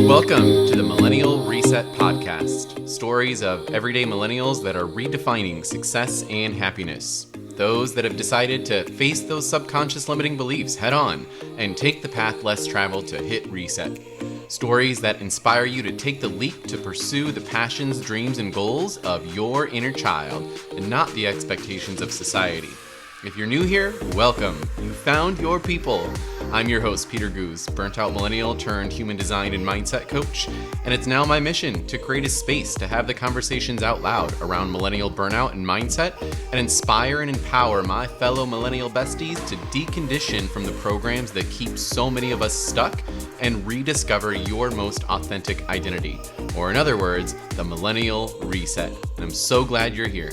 Welcome to the Millennial Reset podcast. Stories of everyday millennials that are redefining success and happiness. Those that have decided to face those subconscious limiting beliefs head on and take the path less traveled to hit reset. Stories that inspire you to take the leap to pursue the passions, dreams, and goals of your inner child and not the expectations of society. If you're new here, welcome. You found your people. I'm your host, Peter Goose, burnt out millennial turned human design and mindset coach, and it's now my mission to create a space to have the conversations out loud around millennial burnout and mindset and inspire and empower my fellow millennial besties to decondition from the programs that keep so many of us stuck and rediscover your most authentic identity, or in other words, the Millennial Reset. And I'm so glad you're here.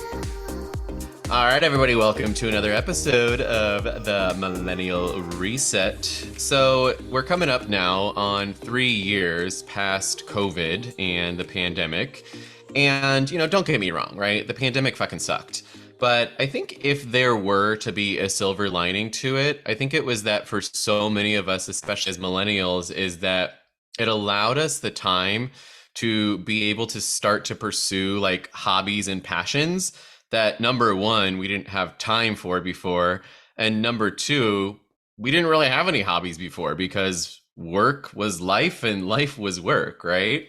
All right, everybody, welcome to another episode of the Millennial Reset. So we're coming up now on 3 years past COVID and the pandemic. And, don't get me wrong, right? The pandemic fucking sucked. But I think if there were to be a silver lining to it, I think it was that for so many of us, especially as millennials, is that it allowed us the time to be able to start to pursue like hobbies and passions that, number one, we didn't have time for before, and number two, we didn't really have any hobbies before because work was life and life was work, right?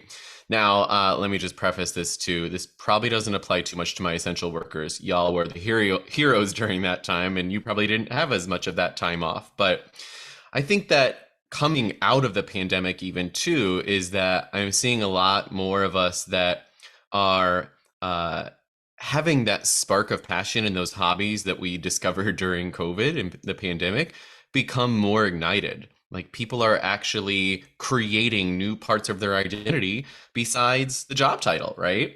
Now, let me just preface this too. This probably doesn't apply too much to my essential workers. Y'all were the heroes during that time, and you probably didn't have as much of that time off. But I think that coming out of the pandemic even too is that I'm seeing a lot more of us that are having that spark of passion in those hobbies that we discovered during COVID and the pandemic become more ignited. Like people are actually creating new parts of their identity besides the job title, right?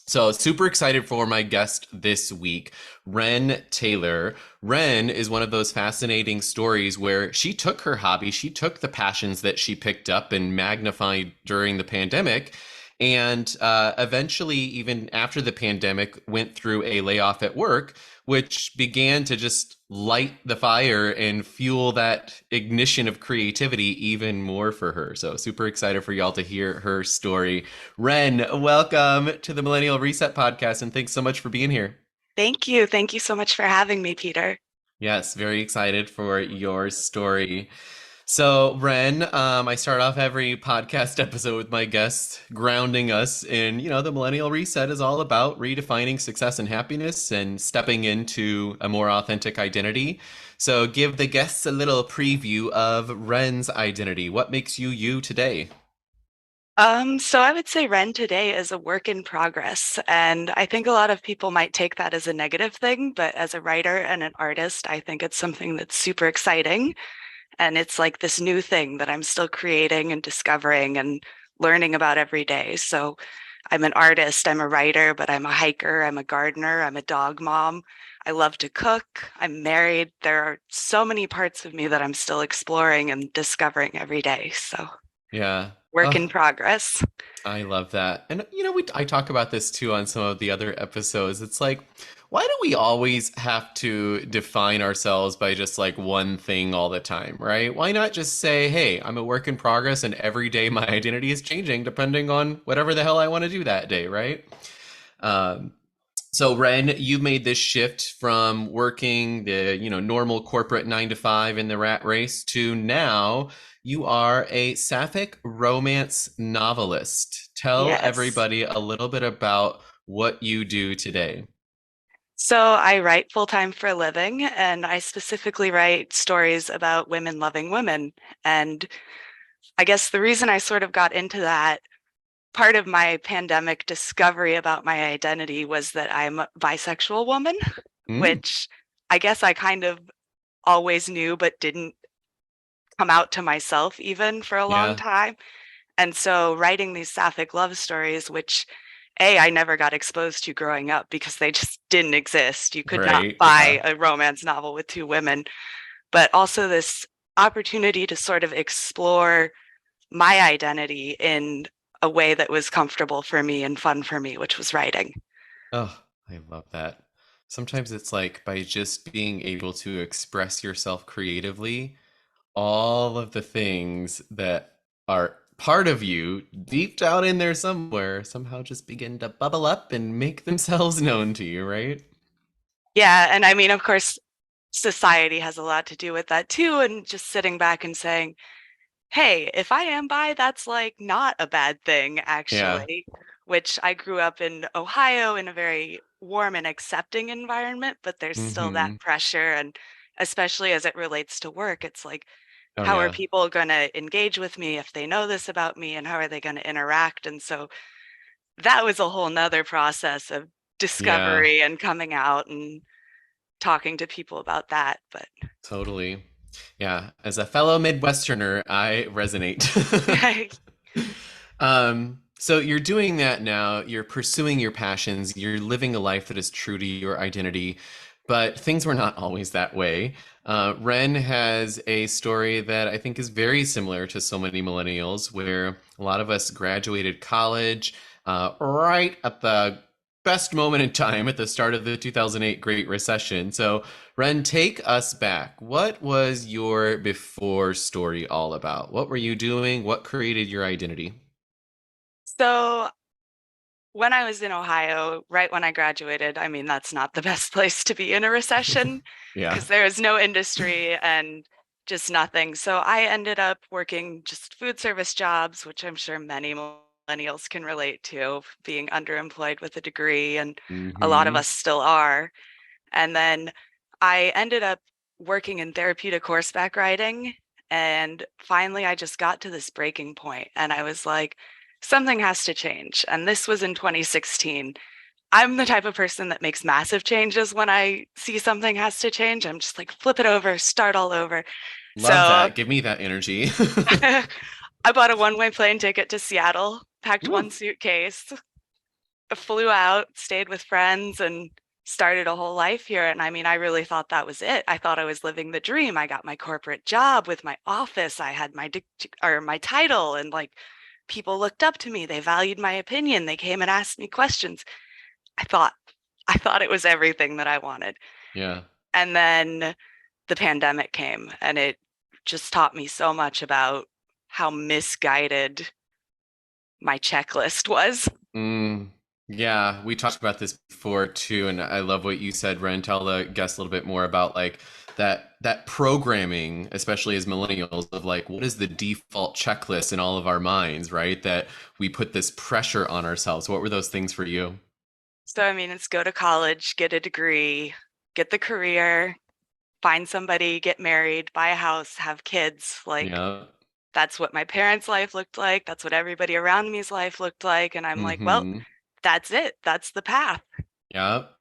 So super excited for my guest this week, Wren Taylor. Wren is one of those fascinating stories where she took her hobby, she took the passions that she picked up and magnified during the pandemic, and eventually, even after the pandemic, went through a layoff at work, which began to just light the fire and fuel that ignition of creativity even more for her. So super excited for y'all to hear her story. Wren, welcome to the Millennial Reset podcast, and thanks so much for being here. Thank you. Thank you so much for having me, Peter. Yes, very excited for your story. So, Wren, I start off every podcast episode with my guests grounding us in, the Millennial Reset is all about redefining success and happiness and stepping into a more authentic identity. So, give the guests a little preview of Wren's identity. What makes you you today? So I would say Wren today is a work in progress. And I think a lot of people might take that as a negative thing, but as a writer and an artist, I think it's something that's super exciting. And it's like this new thing that I'm still creating and discovering and learning about every day. So I'm an artist, I'm a writer, but I'm a hiker, I'm a gardener, I'm a dog mom. I love to cook, I'm married. There are so many parts of me that I'm still exploring and discovering every day. So Yeah. work in Oh, progress. I love that. And I talk about this too on some of the other episodes. It's like, why do we always have to define ourselves by just like one thing all the time, right? Why not just say, hey, I'm a work in progress and every day my identity is changing depending on whatever the hell I want to do that day, right? Um, so Wren, you made this shift from working the, normal corporate 9 to 5 in the rat race to now you are a sapphic romance novelist. Tell Yes. everybody a little bit about what you do today. So I write full time for a living, and I specifically write stories about women loving women. And I guess the reason I sort of got into that, part of my pandemic discovery about my identity was that I'm a bisexual woman, Mm, which I guess I kind of always knew, but didn't come out to myself even for a long yeah, time. And so writing these sapphic love stories, which I never got exposed to growing up because they just didn't exist. You could not right. buy Yeah. a romance novel with two women, but also this opportunity to sort of explore my identity in a way that was comfortable for me and fun for me, which was writing. Oh, I love that. Sometimes it's like by just being able to express yourself creatively, all of the things that are part of you, deep down in there somewhere, somehow just begin to bubble up and make themselves known to you, right? Yeah, and I mean, of course, society has a lot to do with that too, and just sitting back and saying, hey, if I am bi, that's like not a bad thing, Yeah. actually, which I grew up in Ohio in a very warm and accepting environment, but there's still Mm-hmm. that pressure. And especially as it relates to work, it's like, Oh how are yeah. people going to engage with me if they know this about me, and how are they going to interact? And so that was a whole nother process of Yeah, discovery and coming out and talking to people about that. But totally. Yeah, as a fellow Midwesterner, I resonate. So you're doing that now. You're pursuing your passions. You're living a life that is true to your identity, but things were not always that way. Wren has a story that I think is very similar to so many millennials, where a lot of us graduated college right at the best moment in time at the start of the 2008 Great Recession. So, Wren, take us back. What was your before story all about? What were you doing? What created your identity? so when I was in Ohio, right when I graduated, I mean, that's not the best place to be in a recession Yeah. because there is no industry and just nothing. So I ended up working just food service jobs, which I'm sure many millennials can relate to, being underemployed with a degree, and a lot of Mm-hmm. us still are. And then I ended up working in therapeutic horseback riding. And finally, I just got to this breaking point, and I was like, something has to change. And this was in 2016. I'm the type of person that makes massive changes when I see something has to change. I'm just like, flip it over, start all over. Love So that. Give me that energy. I bought a one-way plane ticket to Seattle, packed Woo. one suitcase, flew out, stayed with friends, and started a whole life here. And I mean, I really thought that was it. I thought I was living the dream. I got my corporate job with my office. I had my title, and like people looked up to me. They valued my opinion. They came and asked me questions. I thought I thought it was everything that I wanted. Yeah. And then the pandemic came, and it just taught me so much about how misguided my checklist was. Mm, yeah, we talked about this before too, and I love what you said, Ren. Tell the guests a little bit more about like that programming, especially as millennials, of like what is the default checklist in all of our minds, right? That we put this pressure on ourselves. What were those things for you? So, I mean, it's go to college, get a degree, get the career, find somebody, get married, buy a house, have kids. Like, Yeah. that's what my parents' life looked like. That's what everybody around me's life looked like. And I'm like, well, Mm-hmm. that's it. That's the path. Yep.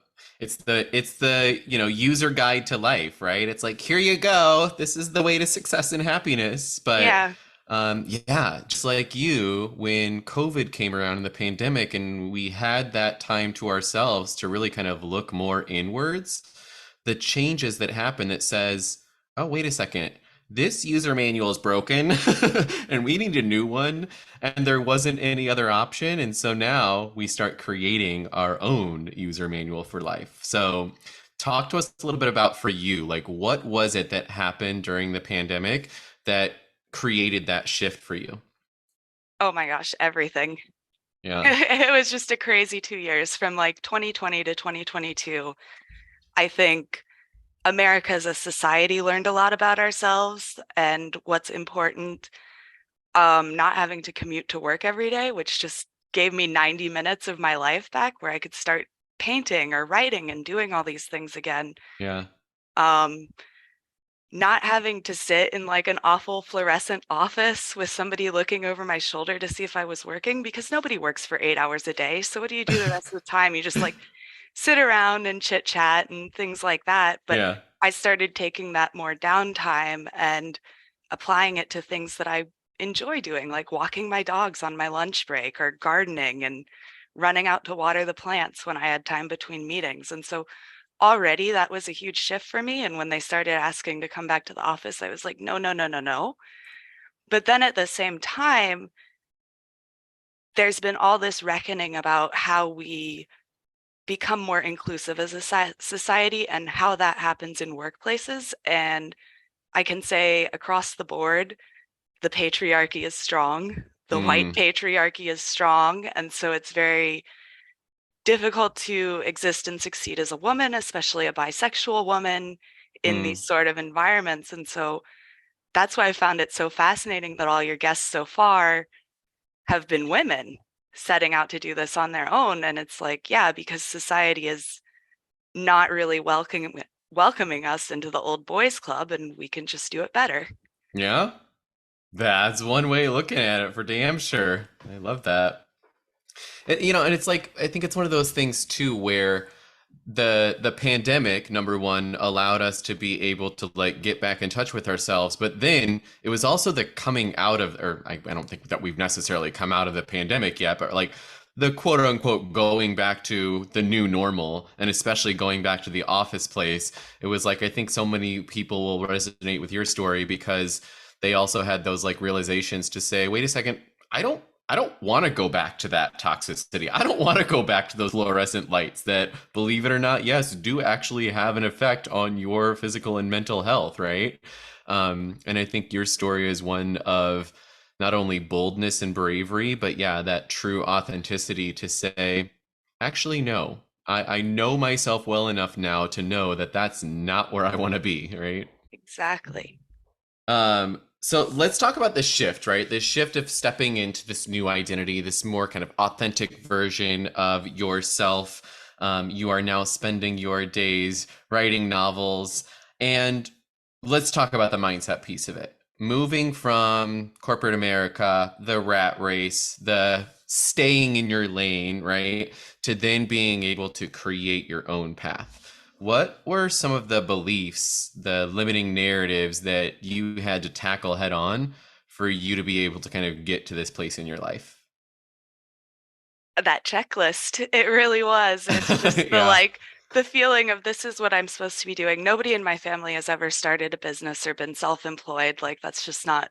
It's the, user guide to life, right? It's like, here you go. This is the way to success and happiness. But Yeah. yeah, just like you, when COVID came around in the pandemic and we had that time to ourselves to really kind of look more inwards, the changes that happen that says, oh, wait a second, this user manual is broken and we need a new one. And there wasn't any other option. And so now we start creating our own user manual for life. So, talk to us a little bit about for you, like what was it that happened during the pandemic that created that shift for you? Oh my gosh, everything. Yeah. It was just a crazy 2 years from like 2020 to 2022. I think America as a society learned a lot about ourselves and what's important. Not having to commute to work every day, which just gave me 90 minutes of my life back where I could start painting or writing and doing all these things again. Yeah. Um, Not having to sit in like an awful fluorescent office with somebody looking over my shoulder to see if I was working, because nobody works for 8 hours a day. So what do you do the rest of the time? You just like sit around and chit chat and things like that. But Yeah. I started taking that more downtime and applying it to things that I enjoy doing, like walking my dogs on my lunch break or gardening and running out to water the plants when I had time between meetings. And so already that was a huge shift for me. And when they started asking to come back to the office, I was like, no, no, no, no, no. But then at the same time, there's been all this reckoning about how we become more inclusive as a society and how that happens in workplaces. And I can say across the board, the patriarchy is strong. The white patriarchy is strong, and so it's very difficult to exist and succeed as a woman, especially a bisexual woman, in these sort of environments. And so that's why I found it so fascinating that all your guests so far have been women setting out to do this on their own. And it's like, yeah, because society is not really welcoming us into the old boys club, and we can just do it better. Yeah, that's one way of looking at it for damn sure. I love that. And it's like I think it's one of those things too where the pandemic, number one, allowed us to be able to like get back in touch with ourselves, but then it was also the coming out of, or I don't think that we've necessarily come out of the pandemic yet, but like the quote unquote going back to the new normal, and especially going back to the office place. It was like I think so many people will resonate with your story because they also had those like realizations to say, wait a second, I don't want to go back to that toxicity. I don't want to go back to those fluorescent lights that, believe it or not, yes, do actually have an effect on your physical and mental health, right? And I think your story is one of not only boldness and bravery, but yeah, that true authenticity to say, actually, no. I know myself well enough now to know that that's not where I want to be, right? Exactly. So let's talk about this shift, right? This shift of stepping into this new identity, this more kind of authentic version of yourself. You are now spending your days writing novels. And let's talk about the mindset piece of it. Moving from corporate America, the rat race, the staying in your lane, right? To then being able to create your own path. What were some of the beliefs, the limiting narratives that you had to tackle head on for you to be able to kind of get to this place in your life? That checklist, it really was. It's just the Yeah. like the feeling of this is what I'm supposed to be doing. Nobody in my family has ever started a business or been self-employed. Like that's just not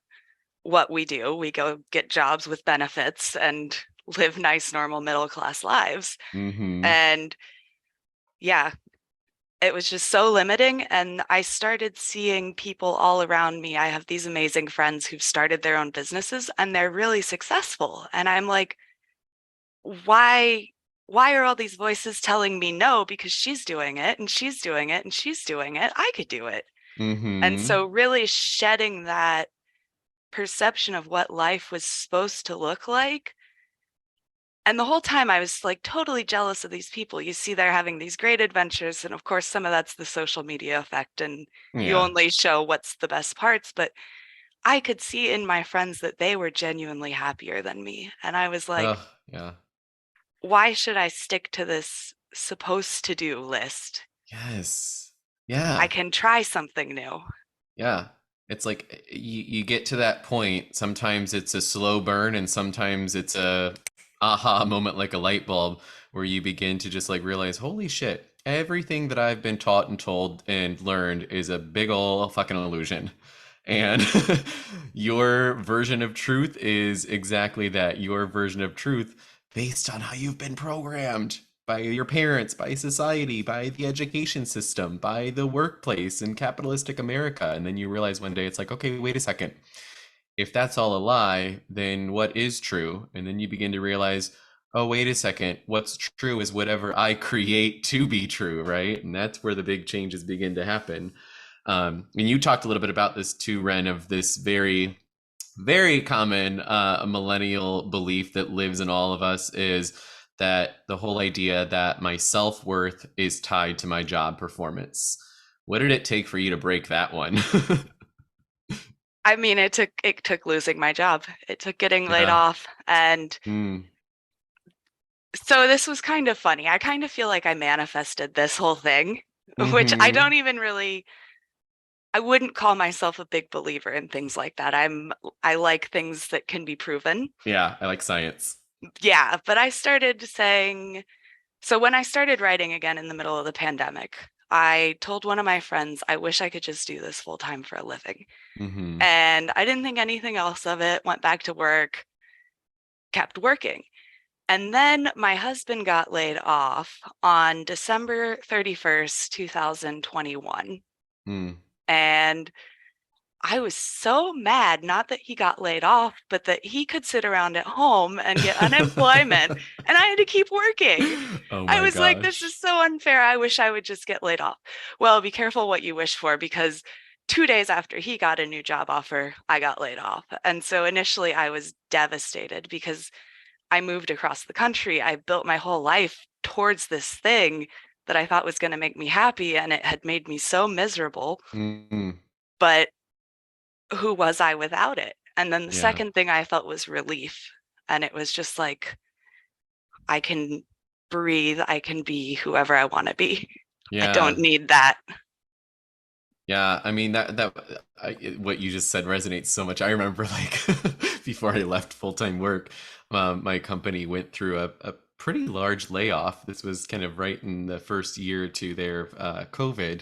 what we do. We go get jobs with benefits and live nice, normal middle class lives. Mm-hmm. And yeah, it was just so limiting. And I started seeing people all around me. I have these amazing friends who've started their own businesses and they're really successful. And I'm like, why are all these voices telling me no? Because she's doing it and she's doing it and she's doing it. I could do it. And Mm-hmm. so really shedding that perception of what life was supposed to look like. And the whole time I was like totally jealous of these people. You see, they're having these great adventures. And of course, some of that's the social media effect, and you Yeah. only show what's the best parts. But I could see in my friends that they were genuinely happier than me. And I was like, Ugh, yeah. why should I stick to this supposed to do list? Yes. I Yeah. can try something new. Yeah. It's like you get to that point. Sometimes it's a slow burn and sometimes it's a aha moment like a light bulb where you begin to just like realize, holy shit, everything that I've been taught and told and learned is a big ol' fucking illusion. And your version of truth is exactly that. Your version of truth based on how you've been programmed by your parents, by society, by the education system, by the workplace in capitalistic America. And then you realize one day it's like, okay, wait a second. If that's all a lie, then what is true? And then you begin to realize, oh, wait a second. What's true is whatever I create to be true, right? And that's where the big changes begin to happen. And you talked a little bit about this too, Wren, of this very very common millennial belief that lives in all of us is that the whole idea that my self-worth is tied to my job performance. What did it take for you to break that one? I mean, it took losing my job. It took getting laid Yeah. off. And Mm. so this was kind of funny. I kind of feel like I manifested this whole thing, which I Mm-hmm. don't even really I wouldn't call myself a big believer in things like that. I like things that can be proven. Yeah, I like science. Yeah, but I started saying, so when I started writing again in the middle of the pandemic, I told one of my friends, I wish I could just do this full time for a living. Mm-hmm. And I didn't think anything else of it, went back to work, kept working. And then my husband got laid off on December 31st, 2021. Mm. And I was so mad, not that he got laid off, but that he could sit around at home and get unemployment and I had to keep working. Oh I my was like, this is gosh. so unfair. I wish I would just get laid off. Well, be careful what you wish for because 2 days after he got a new job offer, I got laid off. And so initially I was devastated because I moved across the country. I built my whole life towards this thing that I thought was going to make me happy, and it had made me so miserable. Mm, But who was I without it? And then the yeah. second thing I felt was relief. And it was just like, I can breathe, I can be whoever I want to be. I don't Yeah. need that. Yeah, I mean what you just said resonates so much. I remember like before I left full-time work, my company went through a pretty large layoff. This was kind of right in the first year or two there of COVID.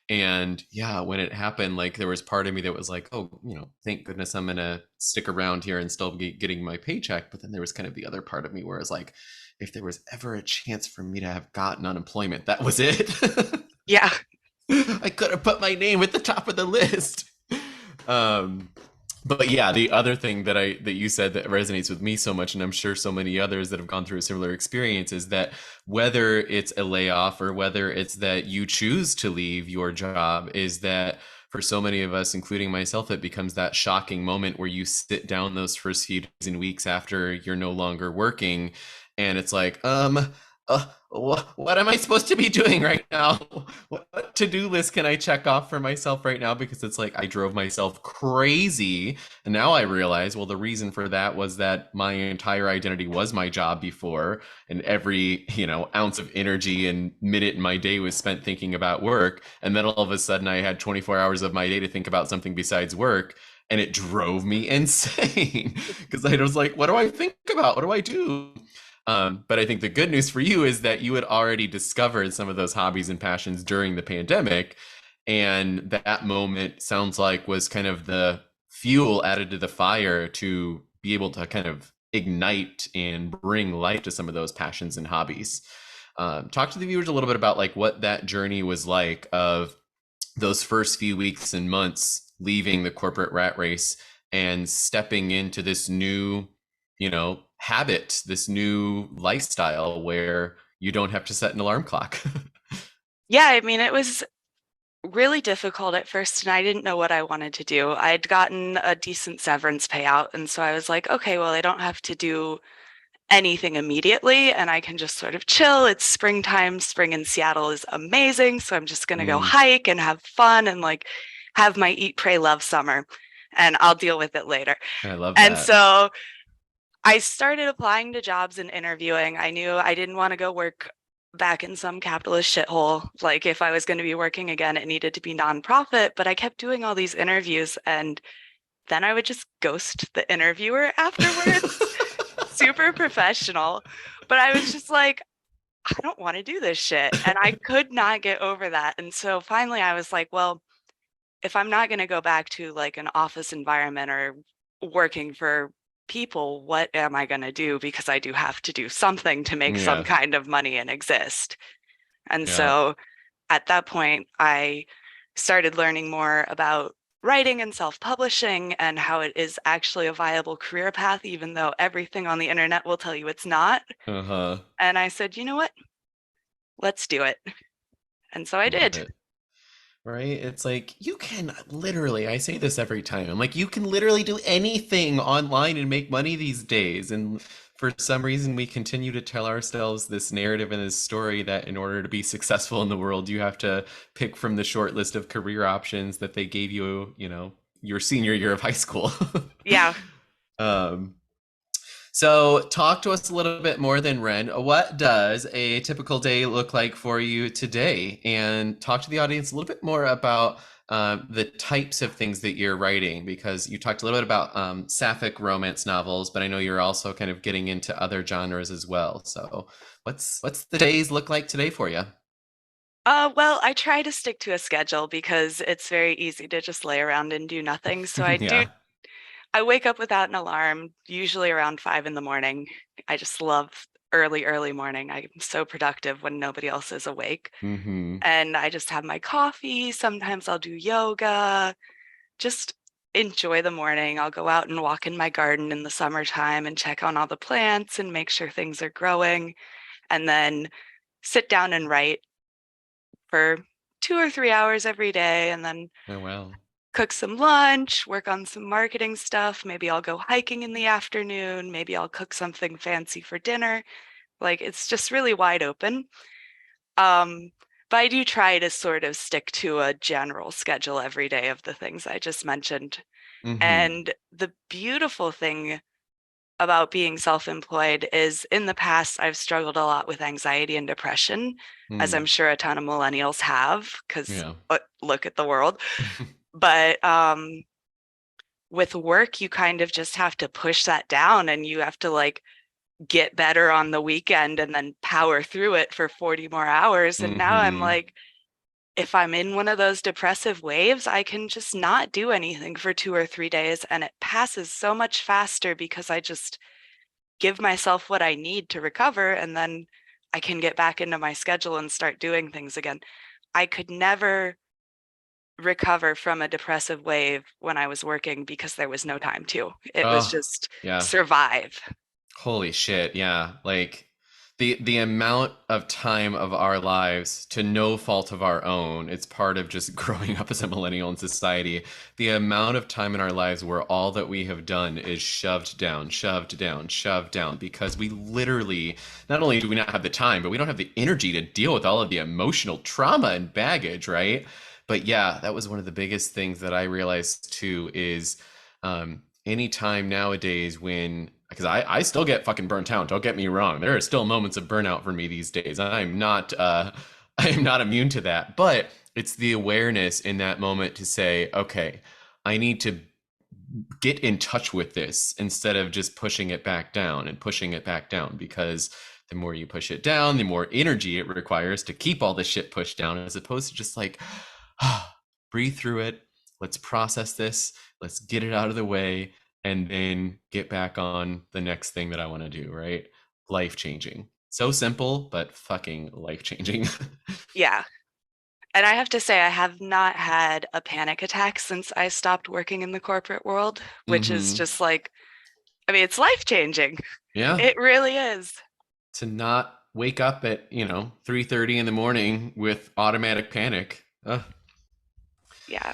And yeah, when it happened, like there was part of me that was like, oh, thank goodness I'm gonna stick around here and still be getting my paycheck. But then there was kind of the other part of me where I was like, if there was ever a chance for me to have gotten unemployment, that was it. Yeah. I could have put my name at the top of the list. Um, but yeah, the other thing that you said that resonates with me so much, and I'm sure so many others that have gone through a similar experience, is that whether it's a layoff or whether it's that you choose to leave your job, is that for so many of us, including myself, it becomes that shocking moment where you sit down those first few days and weeks after you're no longer working, and it's like, what am I supposed to be doing right now? What to-do list can I check off for myself right now? Because it's like I drove myself crazy. And now I realize, well, the reason for that was that my entire identity was my job before, and every, ounce of energy and minute in my day was spent thinking about work. And then all of a sudden I had 24 hours of my day to think about something besides work. And it drove me insane because I was like, what do I think about? What do I do? But I think the good news for you is that you had already discovered some of those hobbies and passions during the pandemic. And that moment sounds like was kind of the fuel added to the fire to be able to kind of ignite and bring life to some of those passions and hobbies. Talk to the viewers a little bit about like what that journey was like of those first few weeks and months leaving the corporate rat race and stepping into this new, habit, this new lifestyle where you don't have to set an alarm clock. Yeah, I mean, it was really difficult at first, and I didn't know what I wanted to do. I'd gotten a decent severance payout, and so I was like, okay, well, I don't have to do anything immediately, and I can just sort of chill. It's springtime. Spring in Seattle is amazing, so I'm just going to go Mm, hike and have fun and like have my eat, pray, love summer, and I'll deal with it later. I love And that. so I started applying to jobs and interviewing. I knew I didn't want to go work back in some capitalist shithole. Like if I was going to be working again, it needed to be nonprofit, but I kept doing all these interviews and then I would just ghost the interviewer afterwards. Super professional. But I was just like, I don't want to do this shit. And I could not get over that. And so finally I was like, well, if I'm not going to go back to like an office environment or working for people, what am I going to do? Because I do have to do something to make some Yeah, kind of money and exist. And yeah. so at that point, I started learning more about writing and self-publishing and how it is actually a viable career path, even though everything on the internet will tell you it's not. Uh-huh. And I said, you know what? Let's do it. And so I Love did. it. Right? It's like you can literally, I say this every time. I'm like, you can literally do anything online and make money these days. And for some reason, we continue to tell ourselves this narrative and this story that in order to be successful in the world, you have to pick from the short list of career options that they gave you, your senior year of high school. Yeah. um, so, talk to us a little bit more than Ren. What does a typical day look like for you today? And talk to the audience a little bit more about the types of things that you're writing, because you talked a little bit about sapphic romance novels, but I know you're also kind of getting into other genres as well. So, what's the days look like today for you? Well, I try to stick to a schedule because it's very easy to just lay around and do nothing. So Yeah. I wake up without an alarm, usually around 5 in the morning. I just love early, early morning. I'm so productive when nobody else is awake. Mm-hmm. And I just have my coffee. Sometimes I'll do yoga, just enjoy the morning. I'll go out and walk in my garden in the summertime and check on all the plants and make sure things are growing, and then sit down and write for 2 or 3 hours every day, and then Oh, wow. cook some lunch, work on some marketing stuff. Maybe I'll go hiking in the afternoon. Maybe I'll cook something fancy for dinner. Like, it's just really wide open. But I do try to sort of stick to a general schedule every day of the things I just mentioned. Mm-hmm. And the beautiful thing about being self-employed is, in the past, I've struggled a lot with anxiety and depression, as I'm Mm. sure a ton of millennials have, because Yeah. look at the world. But with work, you kind of just have to push that down, and you have to like get better on the weekend and then power through it for 40 more hours. And now I'm Mm-hmm. like, if I'm in one of those depressive waves, I can just not do anything for 2 or 3 days, and it passes so much faster because I just give myself what I need to recover, and then I can get back into my schedule and start doing things again. I could never recover from a depressive wave when I was working because there was no time to. It was Oh, just yeah. survive. Holy shit, yeah. Like the amount of time of our lives to no fault of our own, it's part of just growing up as a millennial in society. The amount of time in our lives where all that we have done is shoved down, shoved down, shoved down, because we literally, not only do we not have the time, but we don't have the energy to deal with all of the emotional trauma and baggage, right? But yeah, that was one of the biggest things that I realized too is anytime nowadays when, because I still get fucking burnt out, don't get me wrong, there are still moments of burnout for me these days. I'm not I am not immune to that, but it's the awareness in that moment to say, okay, I need to get in touch with this instead of just pushing it back down and pushing it back down, because the more you push it down, the more energy it requires to keep all this shit pushed down, as opposed to just like breathe through it, let's process this, let's get it out of the way, and then get back on the next thing that I want to do, right? Life changing. So simple, but fucking life changing. Yeah. And I have to say, I have not had a panic attack since I stopped working in the corporate world, which is Mm-hmm. just like, I mean, it's life changing. Yeah. It really is. To not wake up at 3:30 in the morning with automatic panic. Yeah.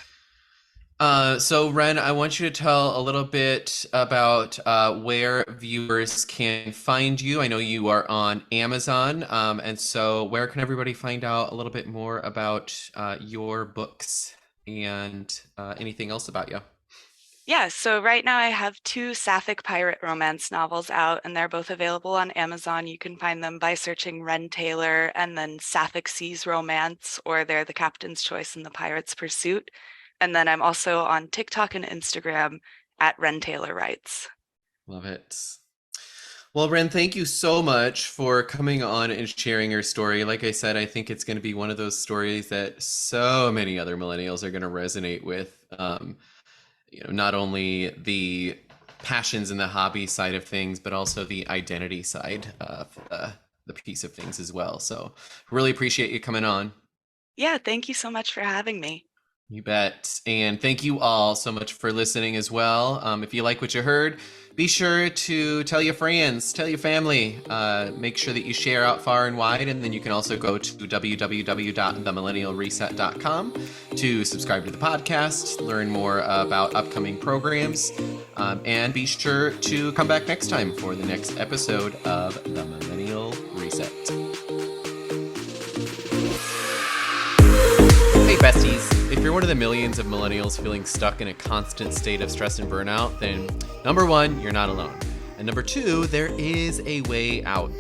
So Wren, I want you to tell a little bit about where viewers can find you. I know you are on Amazon, and so where can everybody find out a little bit more about your books and anything else about you? Yeah, so right now I have two sapphic pirate romance novels out, and they're both available on Amazon. You can find them by searching Wren Taylor and then Sapphic Seas Romance, or they're The Captain's Choice and The Pirate's Pursuit. And then I'm also on TikTok and Instagram at Wren Taylor Writes. Love it. Well, Wren, thank you so much for coming on and sharing your story. Like I said, I think it's going to be one of those stories that so many other millennials are going to resonate with. Not only the passions and the hobby side of things, but also the identity side of the piece of things as well. So really appreciate you coming on. Yeah, thank you so much for having me. You bet. And thank you all so much for listening as well. If you like what you heard, be sure to tell your friends, tell your family, make sure that you share out far and wide. And then you can also go to www.themillennialreset.com to subscribe to the podcast, learn more about upcoming programs, and be sure to come back next time for the next episode of The Millennial Reset. Hey besties, if you're one of the millions of millennials feeling stuck in a constant state of stress and burnout, then number one, you're not alone. And number two, there is a way out.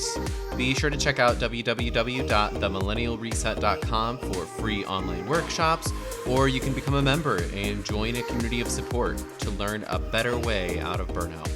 Be sure to check out www.themillennialreset.com for free online workshops, or you can become a member and join a community of support to learn a better way out of burnout.